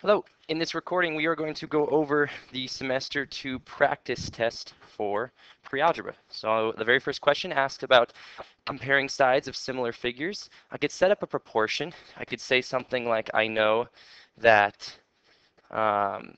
Hello. In this recording, we are going to go over the semester 2 practice test for pre-algebra. So the very first question asks about comparing sides of similar figures. I could set up a proportion. I could say something like, I know that um,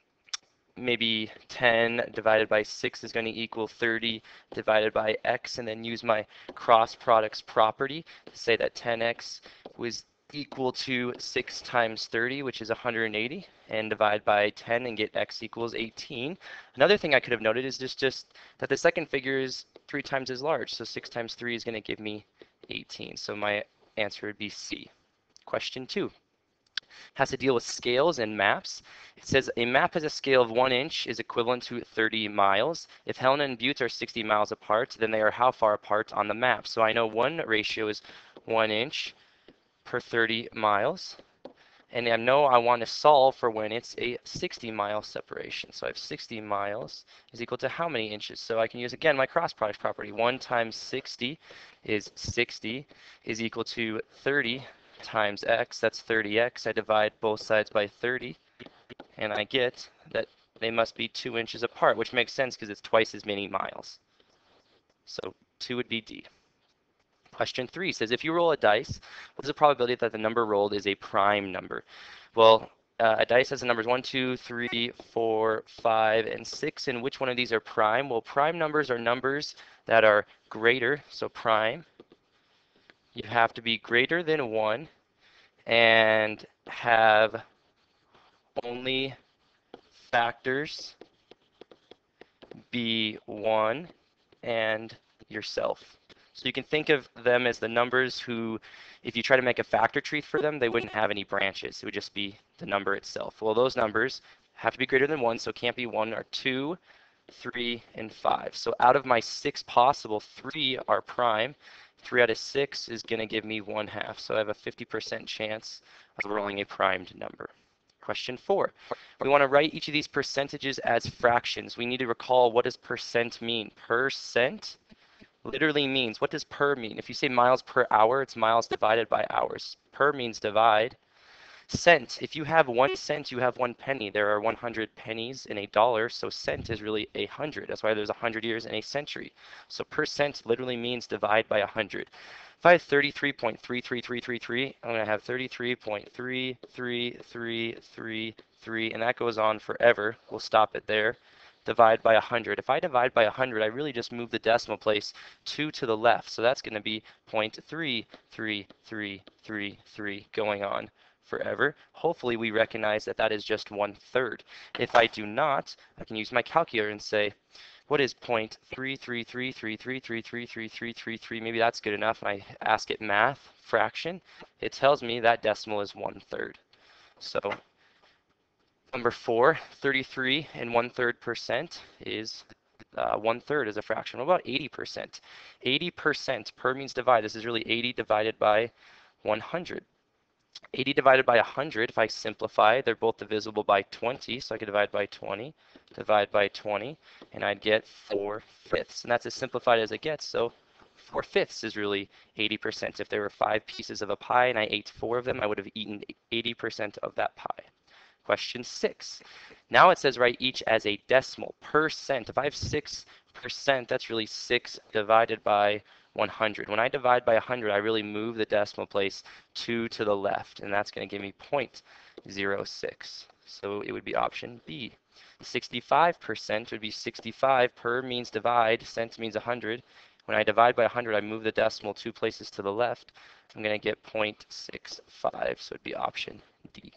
maybe 10 divided by 6 is going to equal 30 divided by x, and then use my cross products property to say that 10x was equal to 6 times 30, which is 180, and divide by 10 and get x equals 18. Another thing I could have noted is just that the second figure is 3 times as large, so 6 times 3 is going to give me 18. So my answer would be C. Question 2 has to deal with scales and maps. It says a map has a scale of 1 inch is equivalent to 30 miles. If Helena and Butte are 60 miles apart, then they are how far apart on the map? So I know one ratio is 1 inch per 30 miles. And I know I want to solve for when it's a 60-mile separation. So I have 60 miles is equal to how many inches? So I can use, again, my cross product property. 1 times 60 is 60 is equal to 30 times x. That's 30x. I divide both sides by 30, and I get that they must be 2 inches apart, which makes sense because it's twice as many miles. So 2 would be D. Question 3 says, if you roll a dice, what is the probability that the number rolled is a prime number? Well, a dice has the numbers 1, 2, 3, 4, 5, and 6, and which one of these are prime? Well, prime numbers are numbers that are greater, so prime. You have to be greater than 1 and have only factors be 1 and yourself. So you can think of them as the numbers who, if you try to make a factor tree for them, they wouldn't have any branches. It would just be the number itself. Well, those numbers have to be greater than 1, so it can't be 1 or 2, 3, and 5. So out of my 6 possible, 3 are prime. 3 out of 6 is going to give me 1/2. So I have a 50% chance of rolling a primed number. Question 4. We want to write each of these percentages as fractions. We need to recall, what does percent mean? Percent literally means, what does per mean? If you say miles per hour, it's miles divided by hours. Per means divide. Cent, if you have 1 cent, you have 1 penny. There are 100 pennies in a dollar, so cent is really 100. That's why there's 100 years in a century. So percent literally means divide by 100. If I have 33.33333, I'm going to have 33.33333, and that goes on forever. We'll stop it there. Divide by 100. If I divide by 100, I really just move the decimal place 2 to the left. So that's going to be 0.33333 going on forever. Hopefully we recognize that that is just 1/3. If I do not, I can use my calculator and say, what is 0.33333333333? Maybe that's good enough. And I ask it math, fraction. It tells me that decimal is 1/3. So number 4, 33 and 1/3% is 1/3 is a fraction. What about 80%? 80% per means divide. This is really 80 divided by 100. 80 divided by 100, if I simplify, they're both divisible by 20, so I could divide by 20, divide by 20, and I'd get 4/5. And that's as simplified as it gets, so 4/5 is really 80%. If there were 5 pieces of a pie and I ate 4 of them, I would have eaten 80% of that pie. Question 6. Now it says write each as a decimal. Percent. If I have 6%, that's really 6 divided by 100. When I divide by 100, I really move the decimal place 2 to the left, and that's going to give me 0.06. So it would be option B. 65% would be 65. Per means divide, cent means 100. When I divide by 100, I move the decimal 2 places to the left. I'm going to get 0.65, so it'd be option D.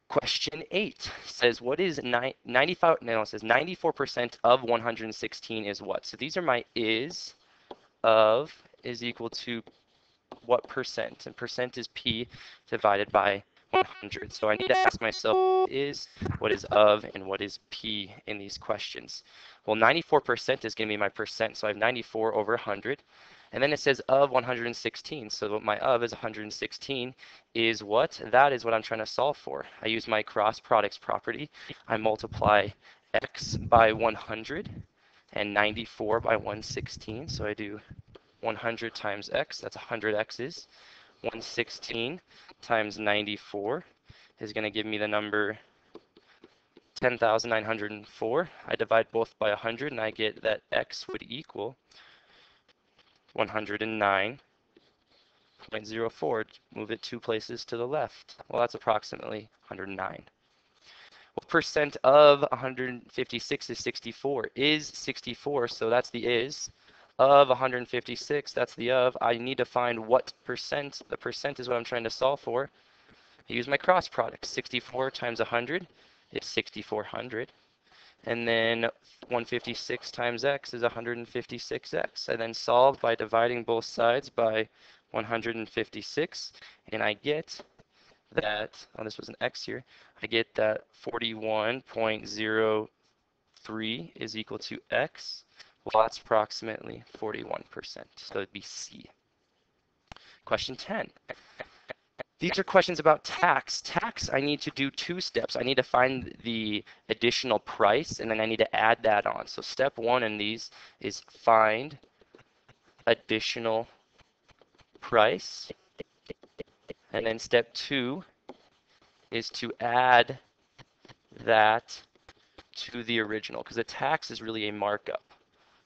Question 8 says, what is 95? No, it says 94% of 116 is what? So these are my is, of is equal to what percent? And percent is P divided by 100. So I need to ask myself, what is of, and what is P in these questions? Well, 94% is going to be my percent, so I have 94 over 100. And then it says of 116. So my of is 116 is what? That is what I'm trying to solve for. I use my cross products property. I multiply x by 100 and 94 by 116. So I do 100 times x, that's 100 x's, 116 times 94 is going to give me the number 10,904. I divide both by 100 and I get that x would equal 109.04. Move it 2 places to the left. Well, that's approximately 109. What percent of 156 is 64? Is 64, so that's the is. Of 156, that's the of. I need to find what percent. The percent is what I'm trying to solve for. I use my cross product. 64 times 100 is 6400. And then 156 times x is 156x. I then solve by dividing both sides by 156, and I get that, oh, this was an x here, I get that 41.03 is equal to x. Well, that's approximately 41%, so it'd be C. Question 10. These are questions about tax. Tax, I need to do 2 steps. I need to find the additional price, and then I need to add that on. So step 1 in these is find additional price. And then step 2 is to add that to the original, because a tax is really a markup.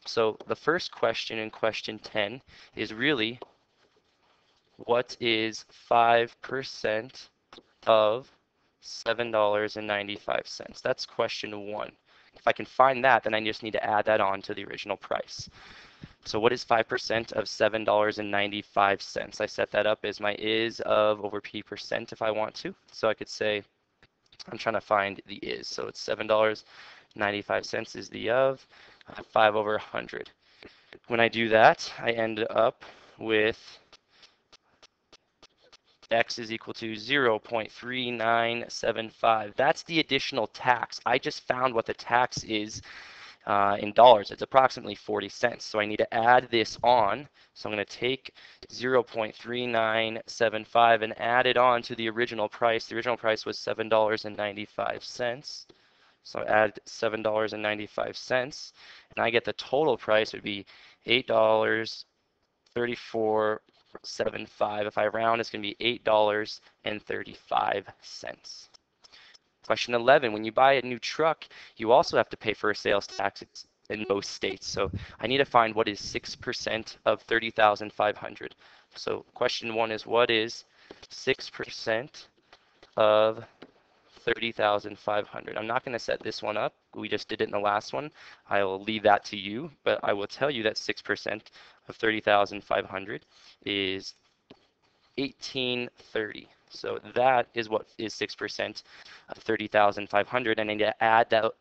So the first question in question 10 is really, what is 5% of $7.95? That's question 1. If I can find that, then I just need to add that on to the original price. So what is 5% of $7.95? I set that up as my is of over p% if I want to. So I could say I'm trying to find the is. So it's $7.95 is the of, 5 over 100. When I do that, I end up with x is equal to 0.3975. That's the additional tax. I just found what the tax is in dollars. It's approximately 40 cents. So I need to add this on. So I'm going to take 0.3975 and add it on to the original price. The original price was $7.95. So I add $7.95, and I get the total price would be $8.3475. If I round, it's going to be $8.35. Question 11, when you buy a new truck, you also have to pay for a sales tax in most states. So I need to find what is 6% of 30,500. So question 1 is, what is 6% of 30,500? I'm not going to set this one up. We just did it in the last one. I will leave that to you, but I will tell you that 6% of 30,500 is 1830. So that is what is 6% of 30,500, and I need to add that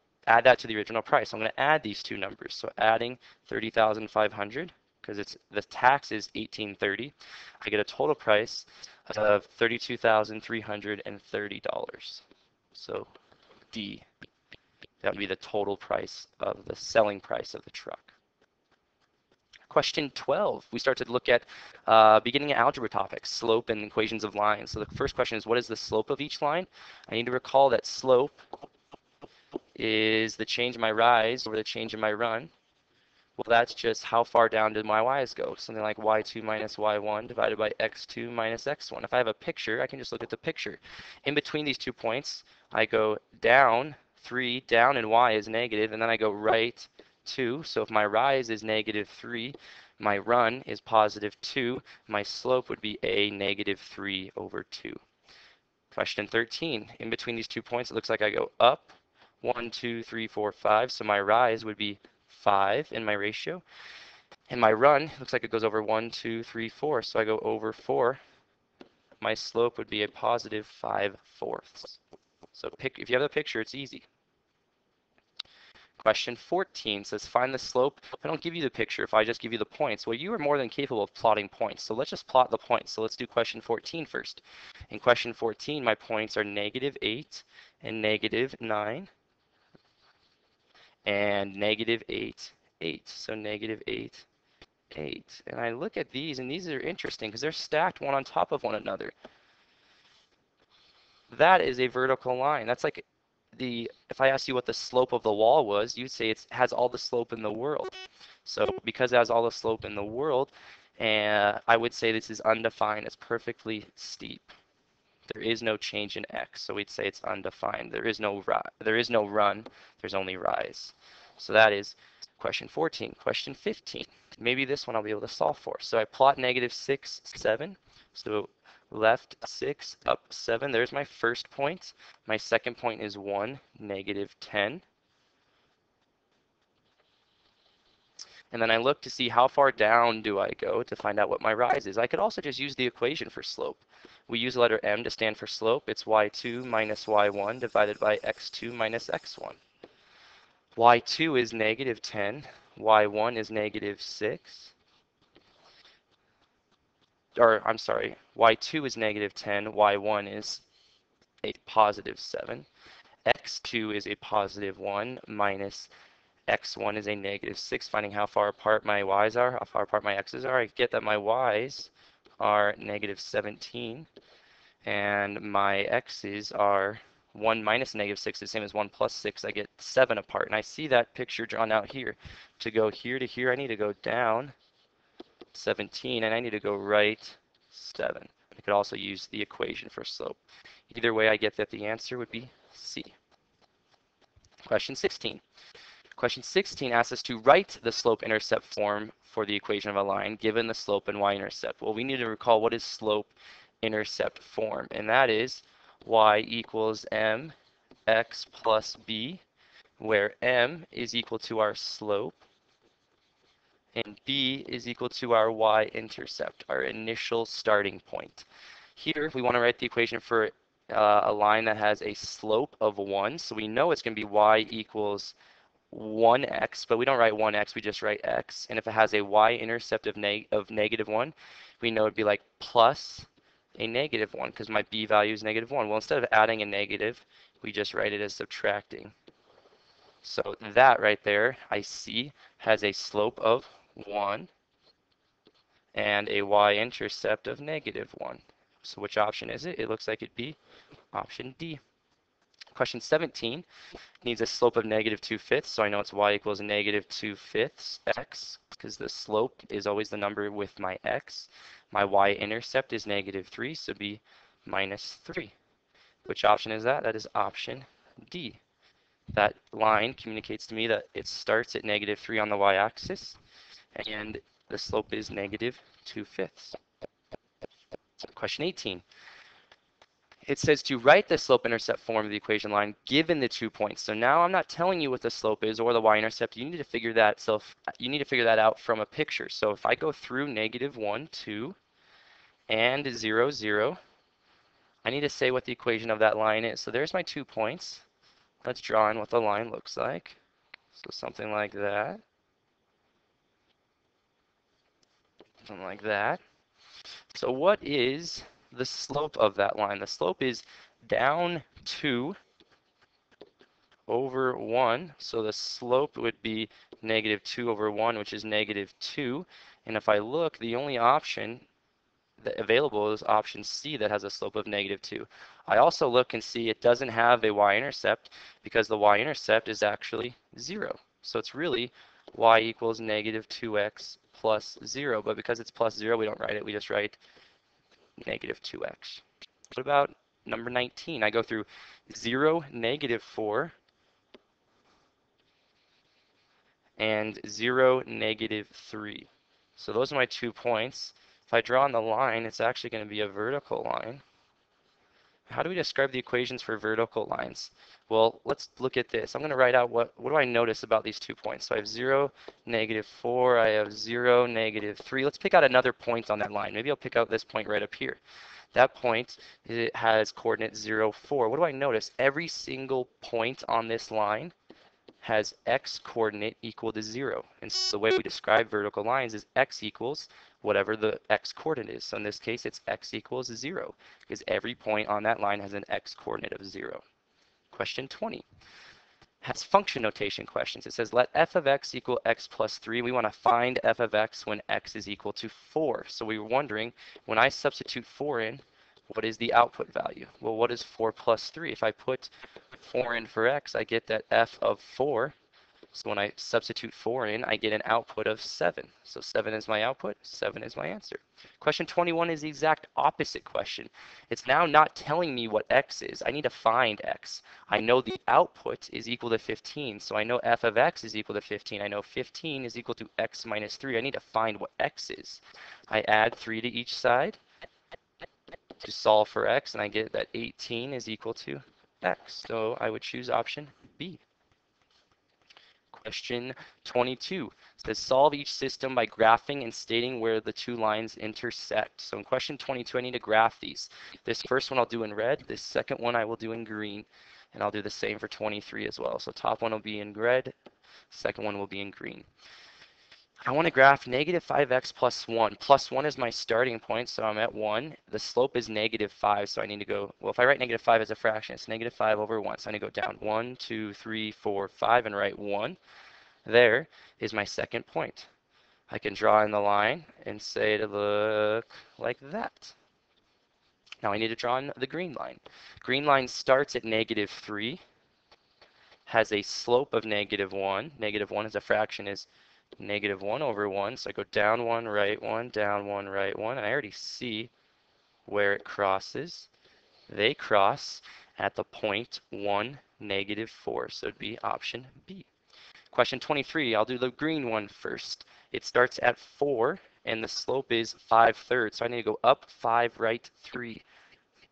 to the original price. I'm going to add these two numbers. So adding 30,500, because it's the tax is 1830, I get a total price of $32,330. So D, that would be the total price of the selling price of the truck. Question 12, we start to look at beginning algebra topics, slope and equations of lines. So the first question is, what is the slope of each line? I need to recall that slope is the change in my rise over the change in my run. Well, that's just how far down did my y's go? Something like y2 minus y1 divided by x2 minus x1. If I have a picture, I can just look at the picture. In between these 2 points, I go down 3, down and y is negative, and then I go right 2. So if my rise is negative 3, my run is positive 2, my slope would be a negative 3 over 2. Question 13, in between these 2 points, it looks like I go up 1, 2, 3, 4, 5. So my rise would be 5 in my ratio. And my run looks like it goes over 1, 2, 3, 4. So I go over 4. My slope would be a positive 5/4. So if you have the picture, it's easy. Question 14 says, find the slope. If I don't give you the picture, if I just give you the points, well, you are more than capable of plotting points. So let's just plot the points. So let's do question 14 first. In question 14, my points are negative 8 and negative 9 and negative 8, 8. So negative 8, 8. And I look at these, and these are interesting because they're stacked one on top of one another. That is a vertical line. That's like if I asked you what the slope of the wall was, you'd say it has all the slope in the world. So because it has all the slope in the world, And I would say this is undefined. It's perfectly steep. There is no change in x, so we'd say it's undefined. There is no run, there's only rise. So that is question 14. Question 15. Maybe this one I'll be able to solve for. So I plot negative 6, 7. So left 6, up 7. There's my first point. My second point is 1, negative 10. And then I look to see how far down do I go to find out what my rise is. I could also just use the equation for slope. We use the letter m to stand for slope. It's y2 minus y1 divided by x2 minus x1. y2 is negative 10. y1 is negative 6. Or, I'm sorry, y2 is negative 10. y1 is a positive 7. x2 is a positive 1 minus x1 is a negative 6, finding how far apart my y's are, how far apart my x's are. I get that my y's are negative 17, and my x's are 1 minus negative 6, the same as 1 plus 6. I get 7 apart, and I see that picture drawn out here. To go here to here, I need to go down 17, and I need to go right 7. I could also use the equation for slope. Either way, I get that the answer would be C. Question 16. Question 16 asks us to write the slope-intercept form for the equation of a line given the slope and y-intercept. Well, we need to recall what is slope-intercept form, and that is y equals mx plus b, where m is equal to our slope and b is equal to our y-intercept, our initial starting point. Here, we want to write the equation for a line that has a slope of 1, so we know it's going to be y equals 1x, but we don't write 1x, we just write x. And if it has a y-intercept of negative 1, we know it'd be like plus a negative 1, because my b value is negative 1. Well, instead of adding a negative, we just write it as subtracting. So that right there, I see, has a slope of 1 and a y-intercept of negative 1. So which option is it? It looks like it'd be option D. Question 17 needs a slope of negative 2/5, so I know it's y equals negative 2/5 x, because the slope is always the number with my x. My y-intercept is negative 3, so be minus 3. Which option is that? That is option D. That line communicates to me that it starts at negative 3 on the y-axis, and the slope is negative 2/5. Question 18. It says to write the slope-intercept form of the equation line given the 2 points. So now I'm not telling you what the slope is or the y-intercept. You need to figure that out from a picture. So if I go through negative 1, 2, and 0, 0, I need to say what the equation of that line is. So there's my 2 points. Let's draw in what the line looks like. So something like that. Something like that. So what is the slope of that line? The slope is down 2 over 1. So the slope would be negative 2 over 1, which is negative 2. And if I look, the only option that available is option C that has a slope of negative 2. I also look and see it doesn't have a y-intercept because the y-intercept is actually 0. So it's really y equals negative 2x plus 0. But because it's plus 0, we don't write it. We just write negative 2x. What about number 19? I go through 0, negative 4, and 0, negative 3. So those are my 2 points. If I draw on the line, it's actually going to be a vertical line. How do we describe the equations for vertical lines? Well, let's look at this. I'm going to write out what do I notice about these 2 points. So I have 0, negative 4. I have 0, negative 3. Let's pick out another point on that line. Maybe I'll pick out this point right up here. That point, it has coordinate 0, 4. What do I notice? Every single point on this line has x coordinate equal to 0. And so the way we describe vertical lines is x equals whatever the x coordinate is. So in this case, it's x equals 0, because every point on that line has an x coordinate of 0. Question 20 has function notation questions. It says let f of x equal x plus 3. We want to find f of x when x is equal to 4. So we were wondering, when I substitute 4 in, what is the output value? Well, what is 4 plus 3? If I put 4 in for x, I get that f of 4 So when I substitute 4 in, I get an output of 7. So 7 is my output, 7 is my answer. Question 21 is the exact opposite question. It's now not telling me what x is. I need to find x. I know the output is equal to 15, so I know f of x is equal to 15. I know 15 is equal to x minus 3. I need to find what x is. I add 3 to each side to solve for x, and I get that 18 is equal to x. So I would choose option B. Question 22 says solve each system by graphing and stating where the two lines intersect. So in question 22, I need to graph these. This first one I'll do in red. This second one I will do in green. And I'll do the same for 23 as well. So top one will be in red. Second one will be in green. I want to graph negative 5x plus 1. Plus 1 is my starting point, so I'm at 1. The slope is negative 5, so I need to go, well, if I write negative 5 as a fraction, it's negative 5 over 1. So I need to go down 1, 2, 3, 4, 5, and write 1. There is my second point. I can draw in the line and say to look like that. Now I need to draw in the green line. Green line starts at negative 3, has a slope of negative 1. Negative 1 as a fraction is negative 1 over 1. So I go down 1, right 1, down 1, right 1. And I already see where it crosses. They cross at the point 1, negative 4. So it'd be option B. Question 23, I'll do the green one first. It starts at 4, and the slope is 5/3. So I need to go up 5, right 3.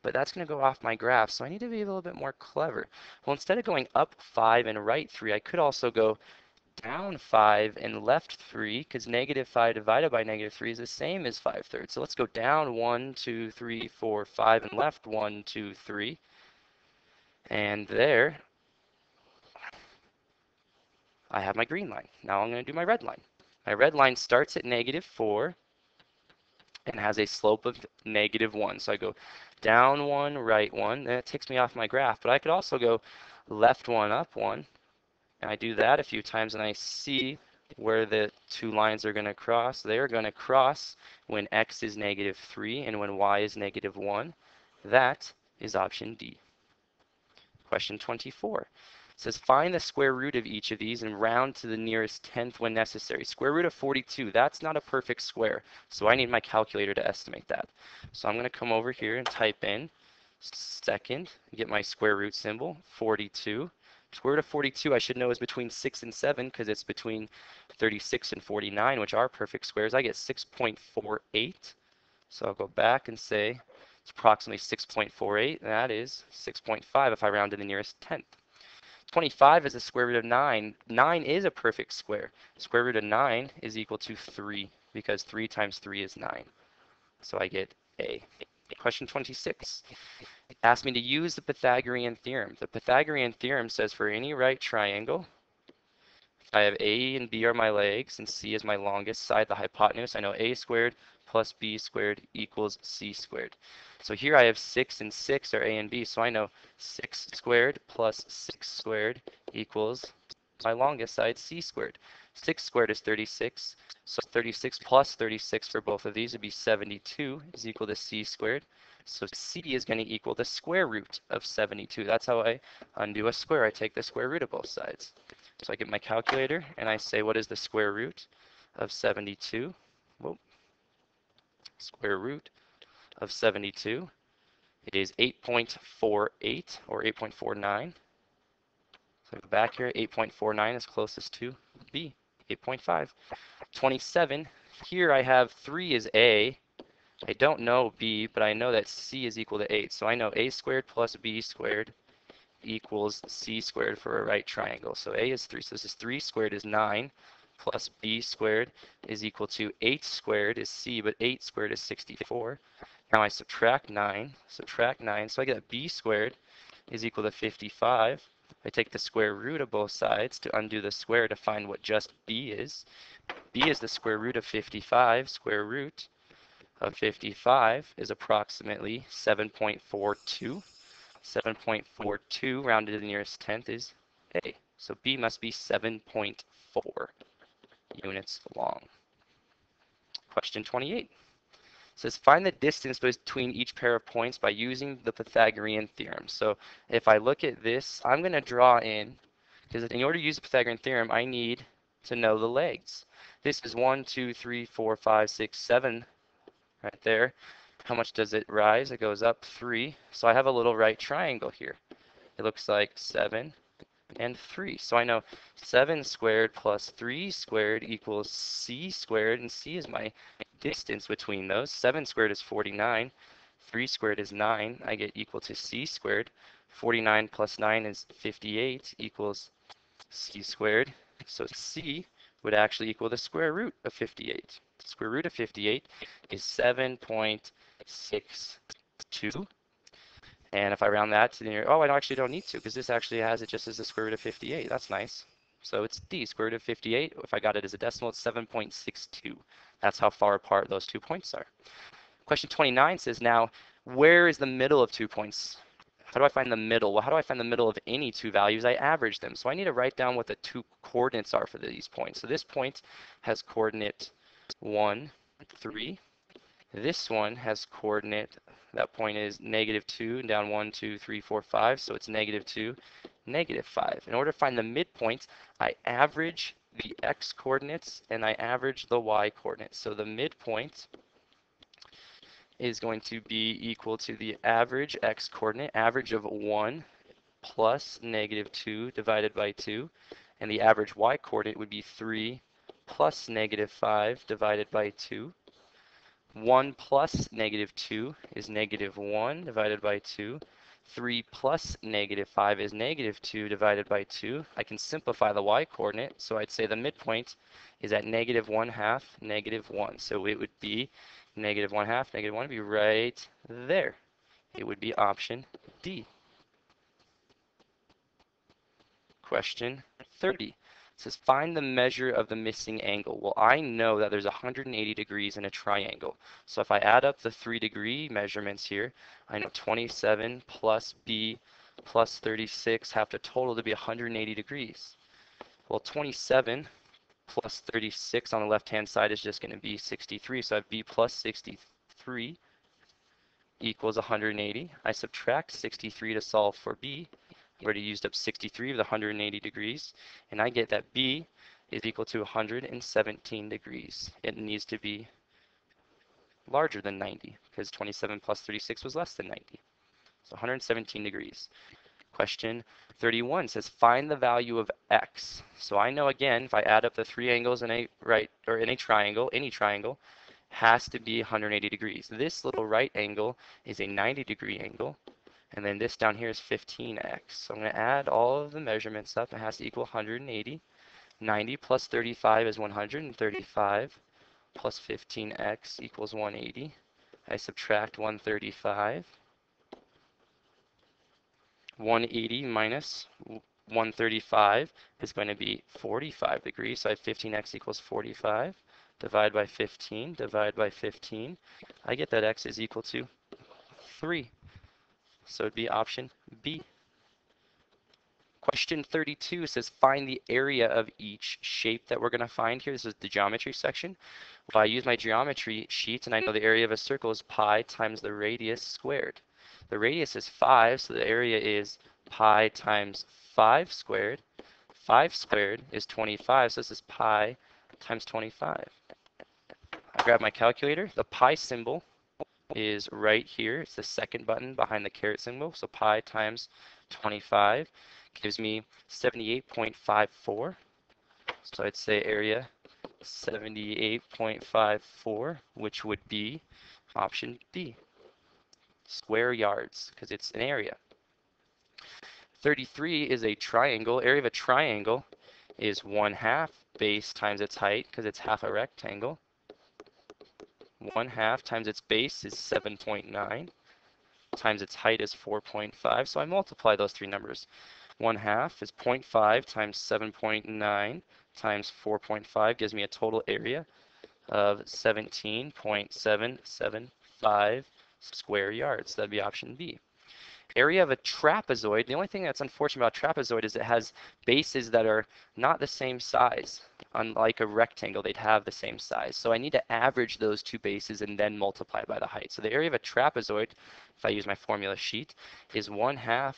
But that's going to go off my graph, so I need to be a little bit more clever. Well, instead of going up 5 and right 3, I could also go down 5 and left 3, because negative 5 divided by negative 3 is the same as 5/3. So let's go down 1, 2, 3, 4, 5, and left 1, 2, 3. And there, I have my green line. Now I'm going to do my red line. My red line starts at negative 4 and has a slope of negative 1. So I go down 1, right 1, and it takes me off my graph. But I could also go left 1, up 1. And I do that a few times, and I see where the two lines are going to cross. They are going to cross when x is negative 3 and when y is negative 1. That is option D. Question 24. It says find the square root of each of these and round to the nearest tenth when necessary. Square root of 42, that's not a perfect square, so I need my calculator to estimate that. So I'm going to come over here and type in second, get my square root symbol, 42. Square root of 42 I should know is between 6 and 7 because it's between 36 and 49, which are perfect squares. I get 6.48. So I'll go back and say it's approximately 6.48. That is 6.5 if I round to the nearest tenth. 25 is the square root of 9. 9 is a perfect square. Square root of 9 is equal to 3 because 3 times 3 is 9. So I get A. Question 26. Asked me to use the Pythagorean theorem. The Pythagorean theorem says for any right triangle, if I have A and B are my legs and C is my longest side, the hypotenuse, I know A squared plus B squared equals C squared. So here I have 6 and 6 are A and B, so I know 6 squared plus 6 squared equals my longest side, C squared. 6 squared is 36, so 36 plus 36 for both of these would be 72 is equal to C squared. So C is going to equal the square root of 72. That's how I undo a square. I take the square root of both sides. So I get my calculator and I say, what is the square root of 72? Whoa. Square root of 72 is 8.48 or 8.49. So back here, 8.49 is closest to B, 8.5. 27, here I have 3 is A. I don't know B, but I know that C is equal to 8. So I know A squared plus B squared equals C squared for a right triangle. So A is 3. So this is 3 squared is 9 plus B squared is equal to 8 squared is C, but 8 squared is 64. Now I subtract 9, so I get that B squared is equal to 55. I take the square root of both sides to undo the square to find what just B is. B is the square root of 55. Square root of 55 is approximately 7.42. 7.42 rounded to the nearest tenth is A. So B must be 7.4 units long. Question 28 says find the distance between each pair of points by using the Pythagorean theorem. So if I look at this, I'm going to draw in Because in order to use the Pythagorean theorem, I need to know the legs. This is 1, 2, 3, 4, 5, 6, 7 right there. How much does it rise? It goes up 3. So I have a little right triangle here. It looks like 7 and 3. So I know 7 squared plus 3 squared equals c squared, and c is my distance between those. 7 squared is 49. 3 squared is 9. I get equal to c squared. 49 plus 9 is 58 equals c squared. So c would actually equal the square root of 58. The square root of 58 is 7.62. And if I round that to the near, oh, I actually don't need to because this actually has it just as the square root of 58. That's nice. So it's d, square root of 58. If I got it as a decimal, it's 7.62. That's how far apart those 2 points are. Question 29 says, now, where is the middle of 2 points? How do I find the middle? Well, how do I find the middle of any two values? I average them. So I need to write down what the two coordinates are for these points. So this point has coordinate 1, 3. This one has coordinate, that point is -2, and down 1, 2, 3, 4, 5. So it's -2, -5. In order to find the midpoint, I average the x coordinates and I average the y coordinates. So the midpoint is going to be equal to the average x coordinate, average of 1 plus -2 divided by 2, and the average y coordinate would be 3 plus -5 divided by 2. 1 plus -2 is -1 divided by 2. 3 plus -5 is -2 divided by 2. I can simplify the y coordinate, so I'd say the midpoint is at -1/2, -1. So it would be -1/2, -1 would be right there. It would be option D. Question 30. It says, find the measure of the missing angle. Well, I know that there's 180 degrees in a triangle. So if I add up the 3-degree measurements here, I know 27 plus b plus 36 have to total to be 180 degrees. Well, 27 plus 36 on the left-hand side is just going to be 63. So I have b plus 63 equals 180. I subtract 63 to solve for b. I've already used up 63 of the 180 degrees, and I get that b is equal to 117 degrees. It needs to be larger than 90 because 27 plus 36 was less than 90. So 117 degrees. Question 31 says find the value of x. So I know again if I add up the three angles in a right or in a triangle, any triangle has to be 180 degrees. This little right angle is a 90-degree angle. And then this down here is 15x. So I'm going to add all of the measurements up. It has to equal 180. 90 plus 35 is 135. Plus 15x equals 180. I subtract 135. 180 minus 135 is going to be 45 degrees. So I have 15x equals 45. Divide by 15. Divide by 15. I get that x is equal to 3. So it'd be option B. Question 32 says find the area of each shape that we're going to find here. This is the geometry section. If I use my geometry sheet and I know the area of a circle is pi times the radius squared. The radius is 5, so the area is pi times 5 squared. 5 squared is 25, so this is pi times 25. I grab my calculator. The pi symbol is right here. It's the second button behind the caret symbol. So pi times 25 gives me 78.54. So I'd say area 78.54, which would be option B, square yards, because it's an area. 33 is a triangle. Area of a triangle is 1/2 base times its height, because it's half a rectangle. 1/2 times its base is 7.9 times its height is 4.5. So I multiply those three numbers. 1/2 is 0.5 times 7.9 times 4.5 gives me a total area of 17.775 square yards. That'd be option B. Area of a trapezoid, the only thing that's unfortunate about trapezoid is it has bases that are not the same size. Unlike a rectangle, they'd have the same size. So I need to average those two bases and then multiply by the height. So the area of a trapezoid, if I use my formula sheet, is 1/2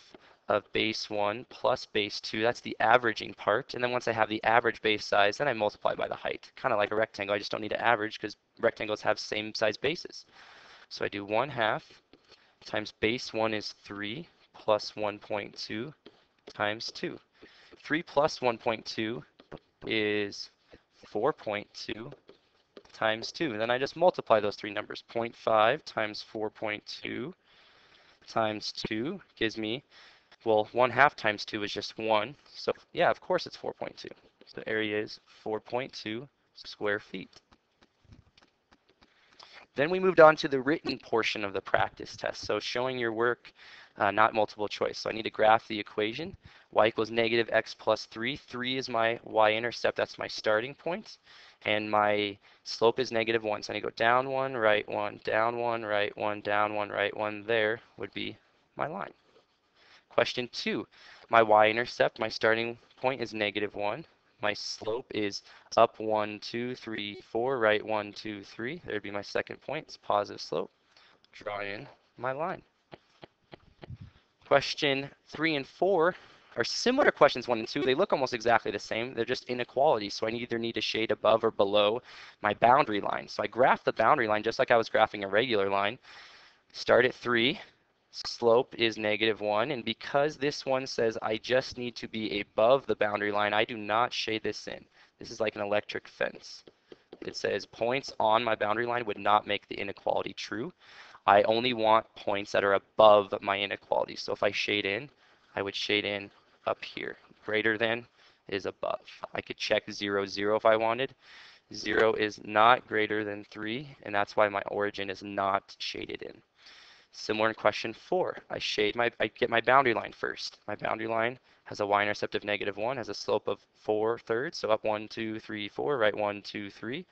of base 1 plus base 2. That's the averaging part. And then once I have the average base size, then I multiply by the height. Kind of like a rectangle. I just don't need to average because rectangles have same size bases. So I do 1/2 times base 1 is 3 plus 1.2 times 2. 3 plus 1.2 is 4.2 times 2. And then I just multiply those three numbers. 0.5 times 4.2 times 2 gives me, well, 1/2 times 2 is just 1. So yeah, of course it's 4.2. So the area is 4.2 square feet. Then we moved on to the written portion of the practice test. So showing your work, not multiple choice. So I need to graph the equation. Y equals negative x plus 3. 3 is my y-intercept. That's my starting point. And my slope is negative 1. So I need to go down 1, right 1, down 1, right 1, down 1, right 1. There would be my line. Question 2. My y-intercept, my starting point is negative 1. My slope is up 1, 2, 3, 4, right 1, 2, 3. There'd be my second point. It's positive slope. Draw in my line. Question 3 and 4 are similar to questions 1 and 2. They look almost exactly the same. They're just inequalities. So I either need to shade above or below my boundary line. So I graph the boundary line just like I was graphing a regular line. Start at 3. Slope is negative 1. And because this one says I just need to be above the boundary line, I do not shade this in. This is like an electric fence. It says points on my boundary line would not make the inequality true. I only want points that are above my inequality. So if I shade in, I would shade in up here. Greater than is above. I could check 0, 0 if I wanted. 0 is not greater than 3, and that's why my origin is not shaded in. Similar in question 4. I get my boundary line first. My boundary line has a y-intercept of negative 1, has a slope of 4/3, so up 1, 2, 3, 4, right 1, 2, 3.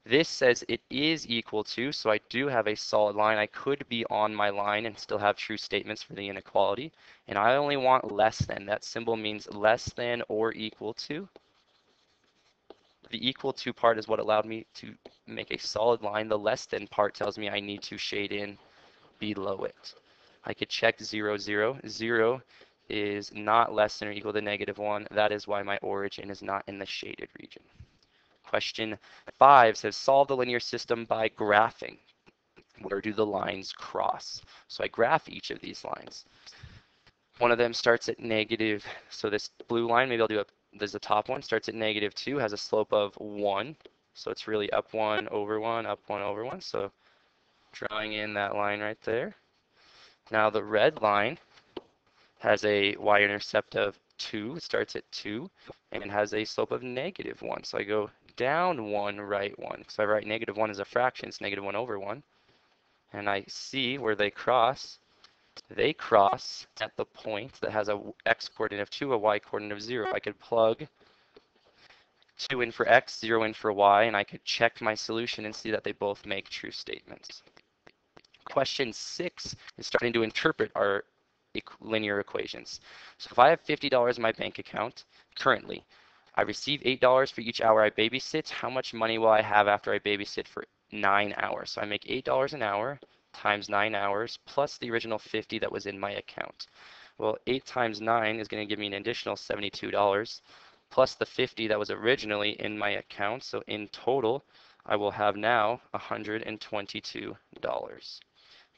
This says it is equal to, so I do have a solid line. I could be on my line and still have true statements for the inequality. And I only want less than. That symbol means less than or equal to. The equal to part is what allowed me to make a solid line. The less than part tells me I need to shade in below it. I could check 0, 0. 0 is not less than or equal to negative 1. That is why my origin is not in the shaded region. Question 5 says solve the linear system by graphing. Where do the lines cross? So I graph each of these lines. One of them starts at negative, so this blue line, maybe I'll do there's the top one, starts at negative 2, has a slope of 1. So it's really up 1 over 1, up 1 over 1. So drawing in that line right there. Now the red line has a y-intercept of 2. It starts at 2 and has a slope of negative 1. So I go down 1, right 1. So I write negative 1 as a fraction. It's negative 1 over 1. And I see where they cross. They cross at the point that has a x-coordinate of 2, a y-coordinate of 0. I could plug 2 in for x, 0 in for y, and I could check my solution and see that they both make true statements. Question 6 is starting to interpret our linear equations. So if I have $50 in my bank account currently, I receive $8 for each hour I babysit. How much money will I have after I babysit for 9 hours? So I make $8 an hour times 9 hours plus the original 50 that was in my account. Well, 8 times 9 is going to give me an additional $72 plus the 50 that was originally in my account. So in total, I will have now $122.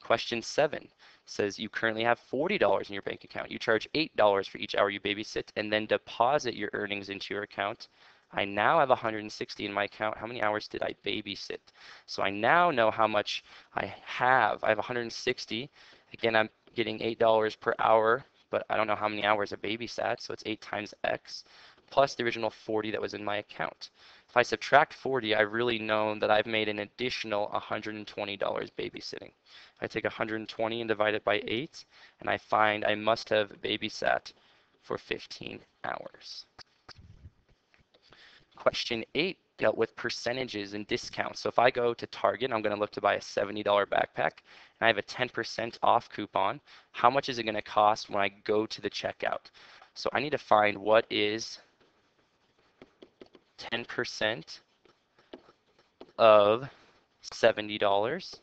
Question 7 says you currently have $40 in your bank account. You charge $8 for each hour you babysit and then deposit your earnings into your account. I now have 160 in my account. How many hours did I babysit? So I now know how much I have. I have 160. Again, I'm getting $8 per hour, but I don't know how many hours I babysat, so it's 8 times x plus the original 40 that was in my account. If I subtract 40, I really know that I've made an additional $120 babysitting. I take 120 and divide it by 8, and I find I must have babysat for 15 hours. Question 8 dealt with percentages and discounts. So if I go to Target, I'm going to look to buy a $70 backpack, and I have a 10% off coupon. How much is it going to cost when I go to the checkout? So I need to find what is 10% of $70,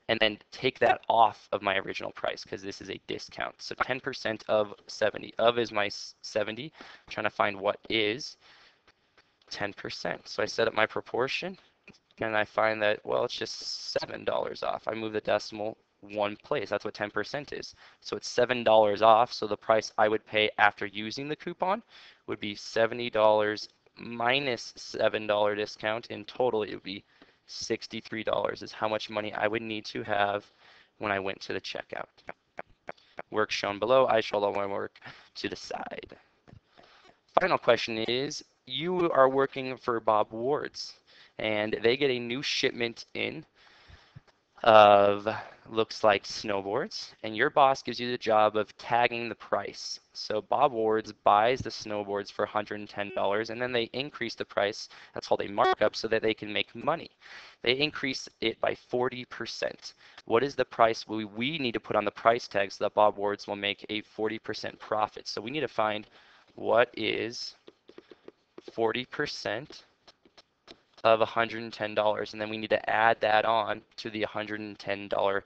and then take that off of my original price because this is a discount. So 10% of 70. Of is my 70. I'm trying to find what is 10%. So I set up my proportion and I find that, well, it's just $7 off. I move the decimal one place. That's what 10% is. So it's $7 off. So the price I would pay after using the coupon would be $70 minus $7 discount. In total, it would be $63 is how much money I would need to have when I went to the checkout. Work shown below. I show all my work to the side. Final question is, you are working for Bob Ward's and they get a new shipment in of looks like snowboards, and your boss gives you the job of tagging the price. So Bob Ward's buys the snowboards for $110 and then they increase the price. That's called a markup so that they can make money. They increase it by 40%. What is the price we need to put on the price tag so that Bob Ward's will make a 40% profit? So we need to find what is 40% of $110, and then we need to add that on to the $110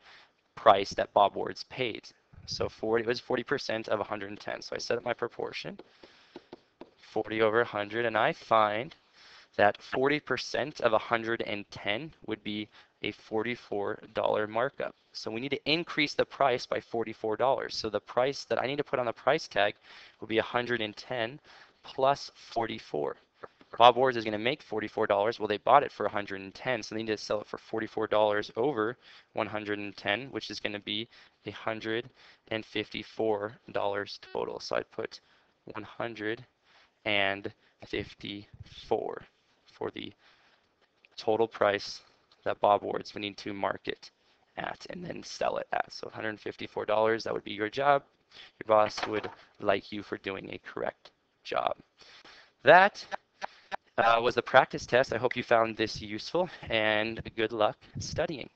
price that Bob Ward's paid. So 40 was 40% of 110. So I set up my proportion, 40 over 100, and I find that 40% of 110 would be a $44 markup. So we need to increase the price by $44. So the price that I need to put on the price tag will be 110 plus 44. Bob Ward's is going to make $44. Well, they bought it for 110, so they need to sell it for $44 over 110, which is going to be $154 total. So I put 154 for the total price that Bob Ward's would need to market at and then sell it at. So $154, that would be your job. Your boss would like you for doing a correct job. That was the practice test. I hope you found this useful, and good luck studying.